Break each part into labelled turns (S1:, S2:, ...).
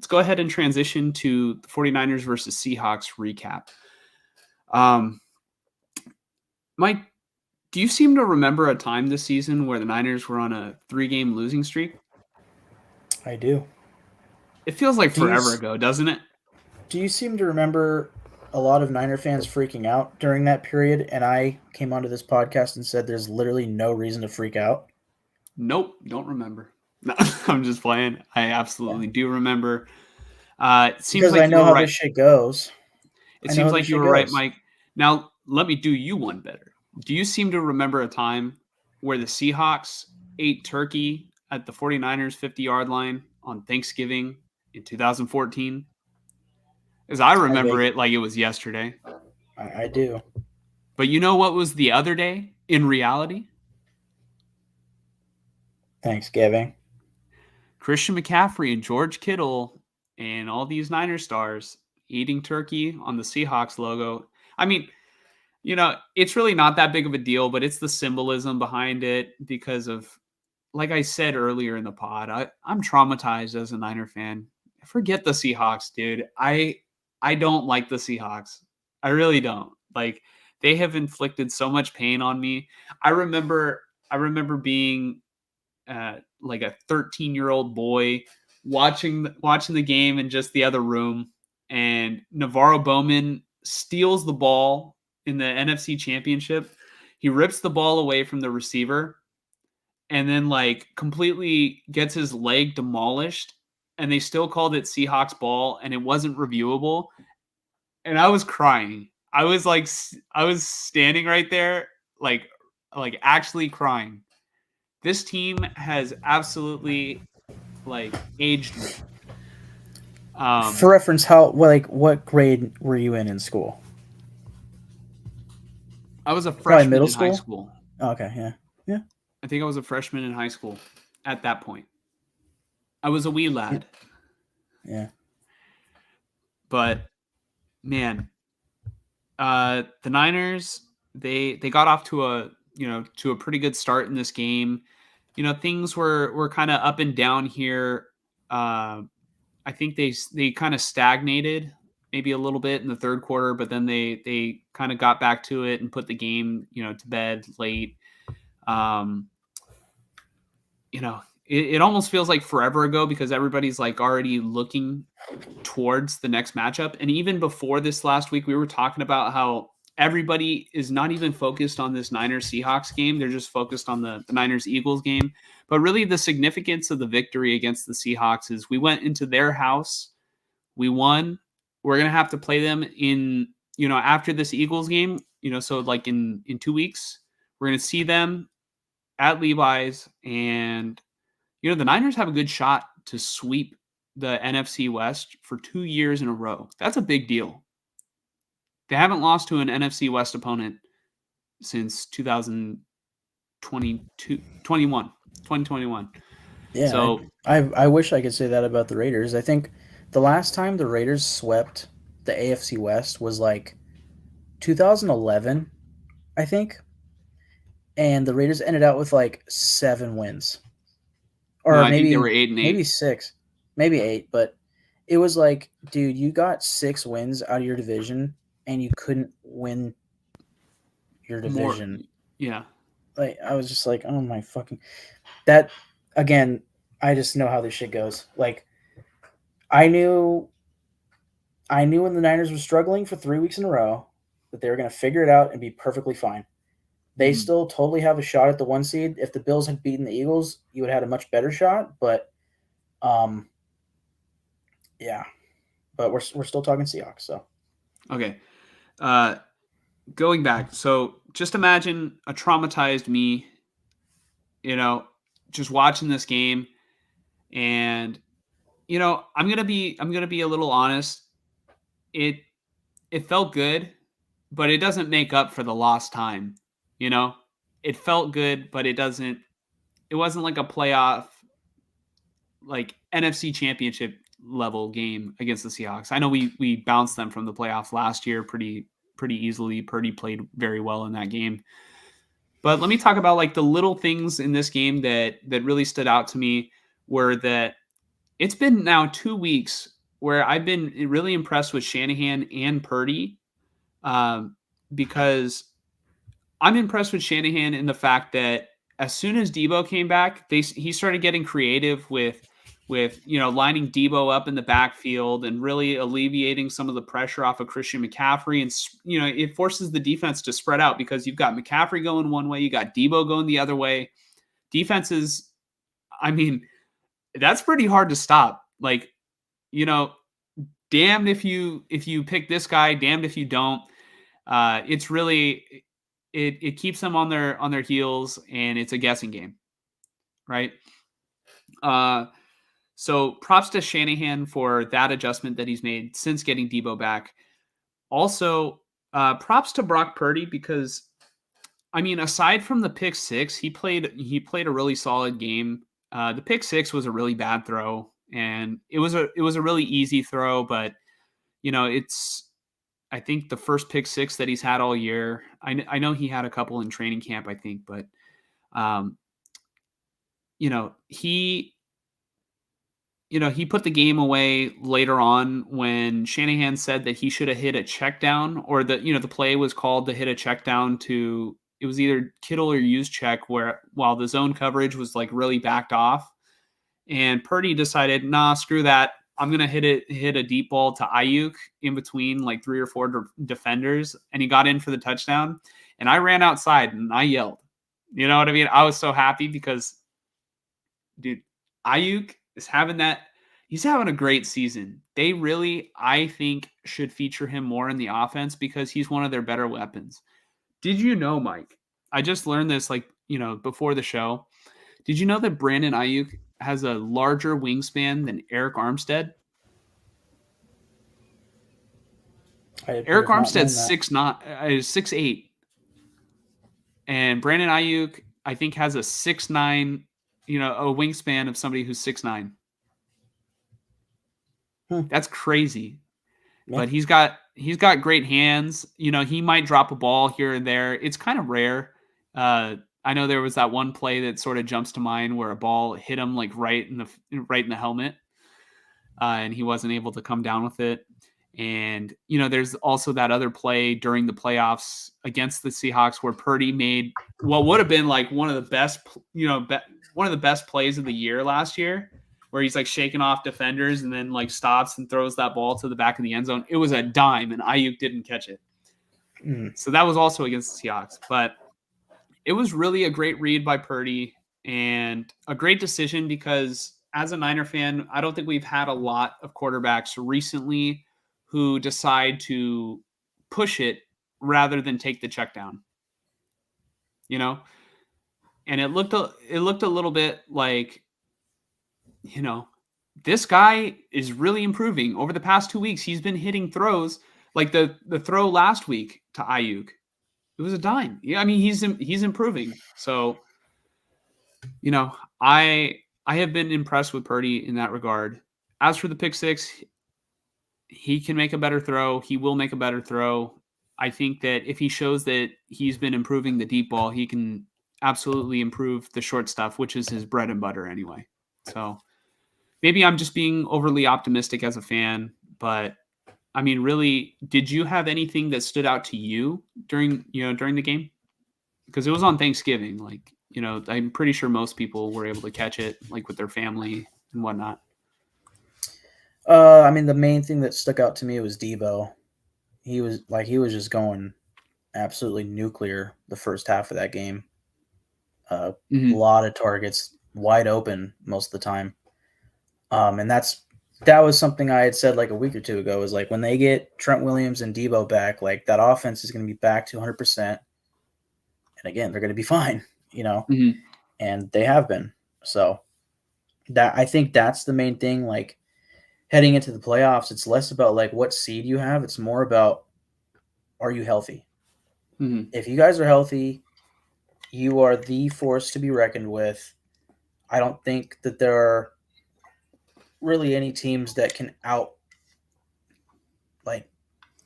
S1: go ahead and transition to the 49ers versus Seahawks recap. Um, Mike, do you seem to remember a time this season where the Niners were on a 3-game losing streak?
S2: I do.
S1: It feels like
S2: Do you
S1: forever ago, doesn't it?
S2: do you seem to remember a lot of Niner fans freaking out during that period? And I came onto this podcast and said there's literally no reason to freak out.
S1: Nope, don't remember. No, I'm just playing. I
S2: Yeah,
S1: absolutely do remember. It seems
S2: because I
S1: like you
S2: know
S1: were
S2: how
S1: right.
S2: this shit goes.
S1: It
S2: I know
S1: seems
S2: how this
S1: like you
S2: shit
S1: were right,
S2: goes.
S1: Mike. Now, let me do you one better. Do you seem to remember a time where the Seahawks ate turkey at the 49ers 50-yard line on Thanksgiving in 2014? As I
S2: I
S1: remember
S2: beg.
S1: it like it was yesterday.
S2: I do.
S1: But you know what was the other day in reality?
S2: Thanksgiving.
S1: Christian McCaffrey and George Kittle and all these Niner stars eating turkey on the Seahawks logo. I mean, it's really not that big of a deal, but it's the symbolism behind it because of, like I said earlier in the pod, I'm traumatized as a Niner fan. Forget the Seahawks, dude. I don't like the Seahawks. I really don't. Like, they have inflicted so much pain on me. I remember being like a 13-year-old boy watching the game in just the other room, and Navarro Bowman steals the ball in the NFC Championship. He rips the ball away from the receiver and then like completely gets his leg demolished, and they still called it Seahawks ball and it wasn't reviewable. And I was crying. I was standing right there like actually crying. This team has absolutely like aged me.
S2: For reference, what grade were you in school?
S1: I was a
S2: Probably
S1: freshman
S2: middle
S1: in high
S2: school.
S1: school.
S2: Oh, okay, yeah, yeah,
S1: I think I was a freshman in high school at that point. I was a wee lad,
S2: yeah.
S1: but man, the Niners, they got off to a pretty good start in this game. Things were kind of up and down here. I think they kind of stagnated maybe a little bit in the third quarter, but then they kind of got back to it and put the game to bed late. Um, it almost feels like forever ago because everybody's like already looking towards the next matchup. And even before this last week, we were talking about how everybody is not even focused on this Niners Seahawks game. They're just focused on the Niners Eagles game. But really, the significance of the victory against the Seahawks is we went into their house, we won. We're going to have to play them in, after this Eagles game, so like in 2 weeks, we're going to see them at Levi's. And, the Niners have a good shot to sweep the NFC West for 2 years in a row. That's a big deal. They haven't lost to an NFC West opponent since 2021.
S2: Yeah,
S1: So,
S2: I wish I could say that about the Raiders. I think the last time the Raiders swept the AFC West was like 2011, I think, and the Raiders ended out with like 7 wins,
S1: no,
S2: or
S1: I think they were
S2: maybe
S1: 8 and
S2: maybe
S1: 8.
S2: six, maybe eight. But it was like, dude, you got 6 wins out of your division, and you couldn't win your
S1: More,
S2: division.
S1: yeah.
S2: Like, I was just like, oh my fucking that again. I just know how this shit goes. Like, I knew when the Niners were struggling for 3 weeks in a row that they were going to figure it out and be perfectly fine. They
S1: Mhm.
S2: still totally have a shot at the 1 seed. If the Bills had beaten the Eagles, you would have had a much better shot. But, yeah. But we're still talking Seahawks. So
S1: Okay. Going back. So just imagine a traumatized me, just watching this game. And, I'm going to be a little honest. It, it felt good, but it doesn't make up for the lost time. You know, it felt good, but it wasn't like a playoff, like NFC championship level game against the Seahawks. I know we bounced them from the playoffs last year pretty easily. Purdy played very well in that game. But let me talk about like the little things in this game that really stood out to me were that it's been now 2 weeks where I've been really impressed with Shanahan and Purdy, um, because I'm impressed with Shanahan in the fact that as soon as Debo came back, he started getting creative with lining Debo up in the backfield and really alleviating some of the pressure off of Christian McCaffrey, and it forces the defense to spread out because you've got McCaffrey going one way, you got Debo going the other way. Defenses, I mean, that's pretty hard to stop. Like, you know, damned if you pick this guy, damned if you don't. It's really it keeps them on their heels, and it's a guessing game, right? Uh, so props to Shanahan for that adjustment that he's made since getting Debo back. Also, props to Brock Purdy because I mean, aside from the pick six, he played a really solid game. The pick six was a really bad throw, and it was a really easy throw, but it's I think the first pick six that he's had all year. I know he had a couple in training camp, I think, but um, he he put the game away later on when Shanahan said that he should have hit a check down, or the play was called to hit a check down to, it was either Kittle or use check, where while the zone coverage was like really backed off, and Purdy decided, nah, screw that. I'm gonna hit a deep ball to Ayuk in between like 3 or 4 defenders, and he got in for the touchdown. And I ran outside and I yelled. You know what I mean? I was so happy because, dude, Ayuk is he's having a great season. They really, I think, should feature him more in the offense because he's one of their better weapons. Did you know, Mike? I just learned this before the show. Did you know that Brandon Ayuk has a larger wingspan than Eric Armstead?
S2: I would
S1: Eric
S2: have not known
S1: Armstead's
S2: that.
S1: 6'9", is 6'8", and Brandon Ayuk, I think, has a 6'9", a wingspan of somebody who's 6'9". That's crazy.
S2: Yeah.
S1: But he's got great hands. He might drop a ball here and there. It's kind of rare. I know there was that one play that sort of jumps to mind where a ball hit him like right in the helmet, and he wasn't able to come down with it. And there's also that other play during the playoffs against the Seahawks where Purdy made what would have been like one of the best plays of the year last year, where he's like shaking off defenders and then like stops and throws that ball to the back of the end zone. It was a dime, and Ayuk didn't catch it. So that was also against the Seahawks, but it was really a great read by Purdy and a great decision because as a Niner fan, I don't think we've had a lot of quarterbacks recently who decide to push it rather than take the check down. And it looked a little bit like, this guy is really improving. Over the past 2 weeks, he's been hitting throws like the throw last week to Ayuk. It was a dime. Yeah, I mean, he's improving. So, I have been impressed with Purdy in that regard. As for the pick six, he can make a better throw. He will make a better throw. I think that if he shows that he's been improving the deep ball, he can absolutely improve the short stuff, which is his bread and butter anyway. So maybe I'm just being overly optimistic as a fan, but I mean, really, did you have anything that stood out to you during the game? Because it was on Thanksgiving. Like, I'm pretty sure most people were able to catch it, like with their family and whatnot.
S2: I mean, the main thing that stuck out to me was Debo. He was just going absolutely nuclear the first half of that game. A lot of targets, wide open most of the time. And that was something I had said like a week or two ago, is like when they get Trent Williams and Debo back, like that offense is going to be back to 100%. And again, they're going to be fine, and they have been. So I think that's the main thing. Like heading into the playoffs, it's less about like what seed you have. It's more about, are you healthy? If you guys are healthy, you are the force to be reckoned with. I don't think that there are really any teams that can outman.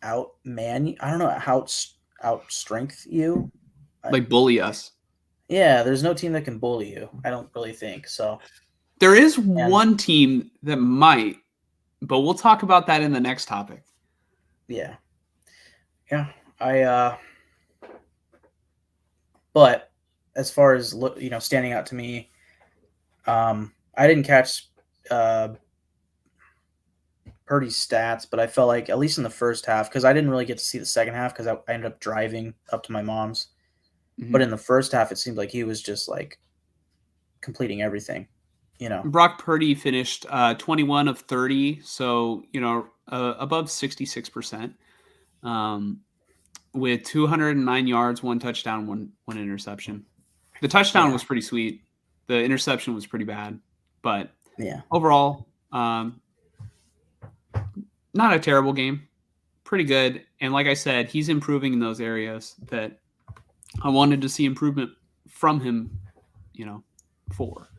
S2: I don't know, outstrength you.
S1: Like bully us.
S2: Yeah, there's no team that can bully you. I don't really think so.
S1: There is one team that might, But we'll talk about that in the next topic.
S2: Yeah. Yeah. But as far as standing out to me, I didn't catch uh, Purdy's stats, but I felt like at least in the first half, because I didn't really get to see the second half because I ended up driving up to my mom's. But
S1: Mhm.
S2: in the first half, it seemed like he was just like completing everything. You know.
S1: Brock Purdy finished 21 of 30, so above 66%, with 209 yards, one touchdown, one interception. The touchdown
S2: Yeah.
S1: was pretty sweet. The interception was pretty bad, but
S2: Yeah.
S1: overall, not a terrible game. Pretty good. And like I said, he's improving in those areas that I wanted to see improvement from him, for.